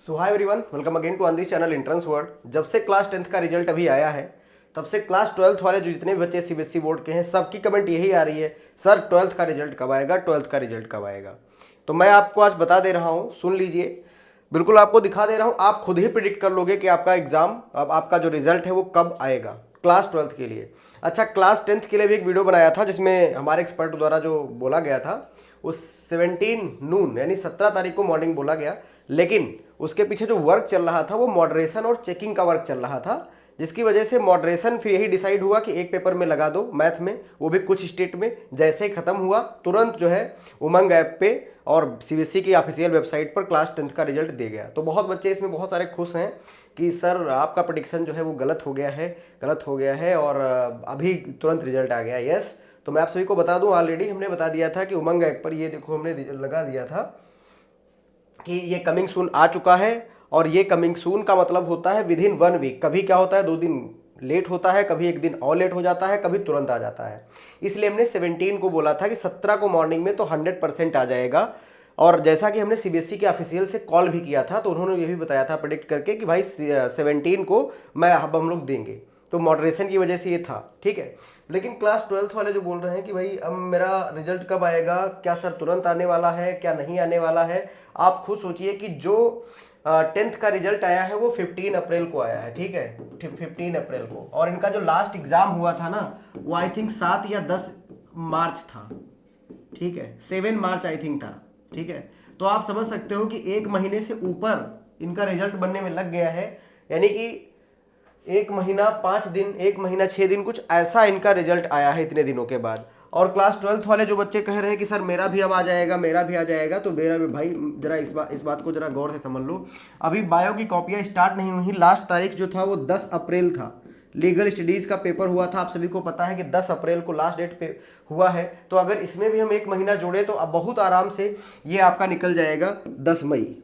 So hi everyone, welcome again to on this channel entrance world. जब से class 10th का result अभी आया है तब से क्लास 12th वाले जो जितने भी बच्चे सीबीएसई बोर्ड के हैं सबकी कमेंट यही आ रही है, सर 12th का रिजल्ट कब आएगा, 12th का रिजल्ट कब आएगा। तो मैं आपको आज बता दे रहा हूँ, सुन लीजिए, बिल्कुल आपको दिखा दे रहा हूँ। आप खुद ही प्रिडिक्ट कर लोगे कि आपका एग्जाम, अब आपका जो रिजल्ट है वो कब आएगा क्लास 12th के लिए। अच्छा, क्लास 10th के लिए भी एक वीडियो बनाया था जिसमें हमारे एक्सपर्ट द्वारा जो बोला गया था उस 17 नून यानी 17 तारीख को मॉर्निंग बोला गया, लेकिन उसके पीछे जो वर्क चल रहा था वो मॉडरेशन और चेकिंग का वर्क चल रहा था, जिसकी वजह से मॉडरेशन फिर यही डिसाइड हुआ कि एक पेपर में लगा दो मैथ में, वो भी कुछ स्टेट में। जैसे ही खत्म हुआ तुरंत जो है उमंग ऐप पे और सीबीएसई की ऑफिशियल वेबसाइट पर क्लास 10th का रिजल्ट दे गया। तो बहुत बच्चे इसमें बहुत सारे खुश हैं कि सर आपका प्रेडिक्शन जो है वो गलत हो गया है और अभी तुरंत रिजल्ट आ गया। यस, तो मैं आप सभी को बता दूं, ऑलरेडी हमने बता दिया था कि उमंग ऐप पर ये देखो हमने लगा दिया था कि ये कमिंग सून आ चुका है। और ये कमिंग सून का मतलब होता है विद इन 1 वीक। कभी क्या होता है 2 दिन लेट होता है, कभी 1 दिन और लेट हो जाता है, कभी तुरंत आ जाता है। इसलिए हमने 17 को बोला था कि 17 को मॉर्निंग में तो 100% आ जाएगा। और जैसा कि हमने सीबीएसई के ऑफिशियल से कॉल भी किया था तो उन्होंने ये भी बताया था प्रेडिक्ट करके कि भाई 17 को हम लोग देंगे। तो मॉडरेशन की वजह से ये था, ठीक है। लेकिन क्लास 12th वाले जो बोल रहे हैं कि भाई अब मेरा रिजल्ट कब आएगा, क्या सर तुरंत आने वाला है, क्या नहीं आने वाला है। आप खुद सोचिए कि जो 10th का रिजल्ट आया है वो 15 अप्रैल को आया है, ठीक है, 15 अप्रैल को। और इनका जो लास्ट एग्जाम हुआ था ना वो आई थिंक 7 या 10 मार्च था, ठीक है, 7 मार्च आई थिंक था, ठीक है। तो आप समझ सकते हो कि 1 महीने से ऊपर इनका रिजल्ट बनने में लग गया है। यानी कि 1 महीना 5 दिन, 1 महीना 6 दिन, कुछ ऐसा इनका रिजल्ट आया है इतने दिनों के बाद। और क्लास 12th वाले जो बच्चे कह रहे हैं कि सर मेरा भी अब आ जाएगा, मेरा भी आ जाएगा, तो मेरा भी भाई जरा इस बात को जरा गौर से समझ लो। अभी बायो की कॉपियाँ स्टार्ट नहीं हुई। लास्ट तारीख जो था वो 10 अप्रैल था। लीगल स्टडीज़ का पेपर हुआ था, आप सभी को पता है कि 10 अप्रैल को लास्ट डेट पे हुआ है। तो अगर इसमें भी हम 1 महीना जोड़े तो अब बहुत आराम से ये आपका निकल जाएगा 10 मई,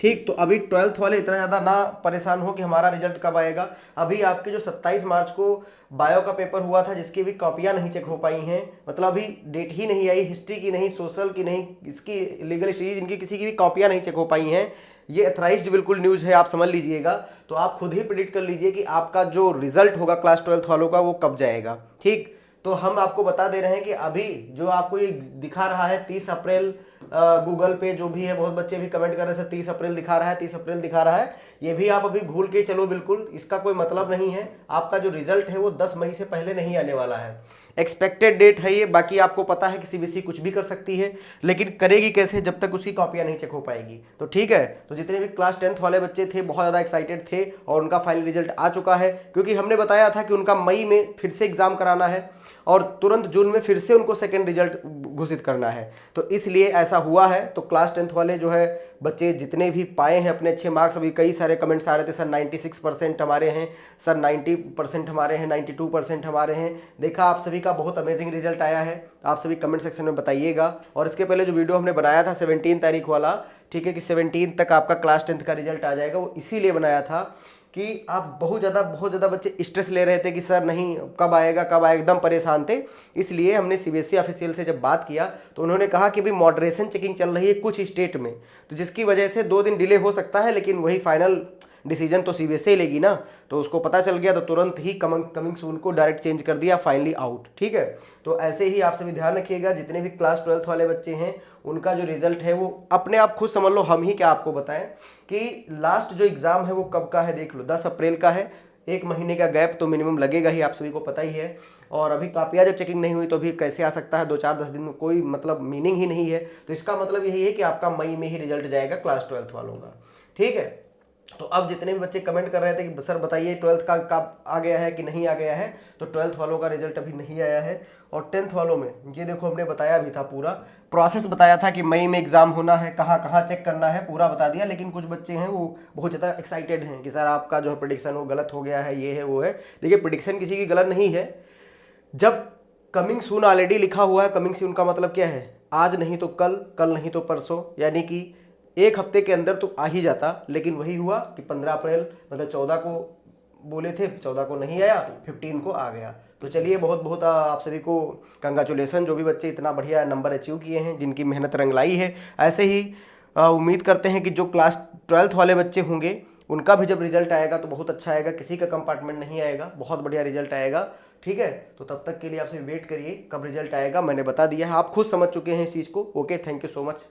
ठीक। तो अभी 12th वाले इतना ज़्यादा ना परेशान हो कि हमारा रिजल्ट कब आएगा। अभी आपके जो 27 मार्च को बायो का पेपर हुआ था जिसकी भी कॉपियाँ नहीं चेक हो पाई हैं, मतलब अभी डेट ही नहीं आई, हिस्ट्री की नहीं, सोशल की नहीं, इसकी लीगल स्टडीज इनकी किसी की भी कॉपियाँ नहीं चेक हो पाई हैं। ये अथराइज्ड बिल्कुल न्यूज़ है, आप समझ लीजिएगा। तो आप खुद ही प्रिडिक्ट कर लीजिए कि आपका जो रिजल्ट होगा क्लास 12th वालों का वो कब जाएगा, ठीक। तो हम आपको बता दे रहे हैं कि अभी जो आपको ये दिखा रहा है 30 अप्रैल, गूगल पे जो भी है, बहुत बच्चे भी कमेंट कर रहे थे 30 अप्रैल दिखा रहा है, 30 अप्रैल दिखा रहा है, ये भी आप अभी भूल के चलो, बिल्कुल इसका कोई मतलब नहीं है। आपका जो रिजल्ट है वो 10 मई से पहले नहीं आने वाला है, एक्सपेक्टेड डेट है ये। बाकी आपको पता है कि सीबीएसई कुछ भी कर सकती है, लेकिन करेगी कैसे जब तक उसकी कॉपियां नहीं चेक हो पाएगी। तो ठीक है, तो जितने भी क्लास 10th वाले बच्चे थे बहुत ज़्यादा एक्साइटेड थे और उनका फाइनल रिजल्ट आ चुका है, क्योंकि हमने बताया था कि उनका मई में फिर से एग्जाम कराना है और तुरंत जून में फिर से उनको सेकेंड रिजल्ट घोषित करना है। तो इसलिए ऐसा हुआ है। तो क्लास 10th वाले जो है बच्चे जितने भी पाए हैं अपने अच्छे मार्क्स, अभी कई सारे कमेंट्स आ रहे थे, सर 96% हमारे हैं, सर 90% हमारे हैं, 92% हमारे हैं। देखा, आप सभी का बहुत अमेजिंग रिजल्ट आया है, आप सभी कमेंट सेक्शन में बताइएगा। और इसके पहले जो वीडियो हमने बनाया था 17 तारीख वाला, ठीक है, कि 17 तक आपका क्लास 10th का रिजल्ट आ जाएगा, वो इसीलिए बनाया था कि आप बहुत ज़्यादा बच्चे स्ट्रेस ले रहे थे कि सर नहीं कब आएगा, एकदम परेशान थे। इसलिए हमने सीबीएसई ऑफिशियल से जब बात किया तो उन्होंने कहा कि भी मॉडरेशन चेकिंग चल रही है कुछ स्टेट में, तो जिसकी वजह से 2 दिन डिले हो सकता है, लेकिन वही फाइनल डिसीजन तो सीबीएसई लेगी ना। तो उसको पता चल गया तो तुरंत ही कमिंग सून को डायरेक्ट चेंज कर दिया, फाइनली आउट, ठीक है। तो ऐसे ही आप सभी ध्यान रखिएगा, जितने भी क्लास 12th वाले बच्चे हैं उनका जो रिजल्ट है वो अपने आप खुद समझ लो, हम ही क्या आपको बताएं कि लास्ट जो एग्ज़ाम है वो कब का है, देख लो 10 अप्रैल का है। 1 महीने का गैप तो मिनिमम लगेगा ही, आप सभी को पता ही है। और अभी कापियाँ जब चेकिंग नहीं हुई तो अभी कैसे आ सकता है 2-4-10 दिन में, कोई मतलब मीनिंग ही नहीं है। तो इसका मतलब यही है कि आपका मई में ही रिजल्ट जाएगा क्लास 12th वालों का, ठीक है। तो अब जितने भी बच्चे कमेंट कर रहे थे कि सर बताइए 12th का कब आ गया है कि नहीं आ गया है, तो 12th वालों का रिजल्ट अभी नहीं आया है। और 10th वालों में ये देखो हमने बताया भी था, पूरा प्रोसेस बताया था कि मई में एग्जाम होना है, कहाँ कहाँ चेक करना है, पूरा बता दिया। लेकिन कुछ बच्चे हैं वो बहुत ज़्यादा एक्साइटेड हैं कि सर आपका जो है प्रेडिक्शन वो गलत हो गया है, ये है वो है। देखिए, प्रेडिक्शन किसी की गलत नहीं है। जब कमिंग सून ऑलरेडी लिखा हुआ है, कमिंग सून का मतलब क्या है, आज नहीं तो कल, कल नहीं तो परसों, यानी कि 1 हफ्ते के अंदर तो आ ही जाता। लेकिन वही हुआ कि 15 अप्रैल मतलब 14 को बोले थे, 14 को नहीं आया, 15 को आ गया। तो चलिए, बहुत बहुत आप सभी को कंग्रेचुलेसन, जो भी बच्चे इतना बढ़िया नंबर अचीव किए हैं, जिनकी मेहनत रंग लाई है। ऐसे ही उम्मीद करते हैं कि जो क्लास 12th वाले बच्चे होंगे उनका भी जब रिजल्ट आएगा तो बहुत अच्छा आएगा, किसी का कंपार्टमेंट नहीं आएगा, बहुत बढ़िया रिजल्ट आएगा। ठीक है, तो तब तक के लिए आपसे वेट करिए कब रिजल्ट आएगा, मैंने बता दिया है, आप खुद समझ चुके हैं इस चीज़ को। Okay, thank you so much.